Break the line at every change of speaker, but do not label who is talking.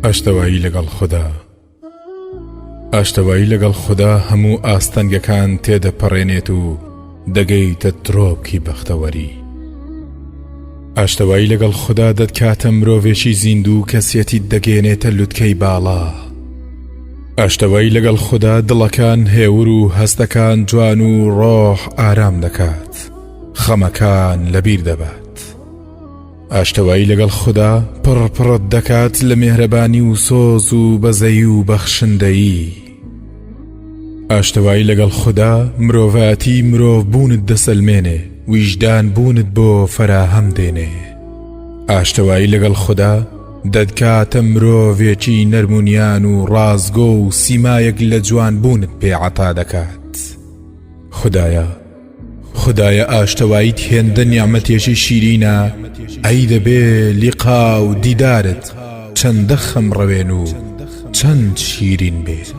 ئاشتەوایی لەگەڵ خوددا. ئاشتەوایی لەگەڵ خوددا هەموو ئاستەنگەکان تێدەپەڕێنێت و دەگەیتە ترۆپکی بەختەوەری. ئاشتەوایی لەگەڵ خوددا دەتکاتە مرۆڤێکی زیندوو کەسێتی دەگەێنێتە لوتکەی باڵا. ئاشتەوایی لەگەڵ خوددا دڵەکان هێور و هەستەکان جوان و ڕۆح ئارام دەکات، خەمەکان لەبیر دەبات. ئاشتەوایی لەگەڵ خوددا پڕپڕت دەکات لە میهرەبانی و سۆز و بەزەیی و بەخشندەیی. ئاشتەوایی لەگەڵ خوددا مرۆڤەتی مرۆڤ بوونت دەسەلمێنێ، ویژدان بوونت بۆ فەراهەم دێنێ. ئاشتەوایی لەگەڵ خوددا دەدکاتە مرۆڤێکی نەرمونیان و ڕازگۆ و سیمایەک لە جوان بوونت پێ عەتا دەکات. خدایە ئاشتەواییت هێندە نیعمەتێکی شیرینە، ئەی دەبێ لیقا و دیدارت چەندە خەمڕەوێن و چەند شیرین بێت.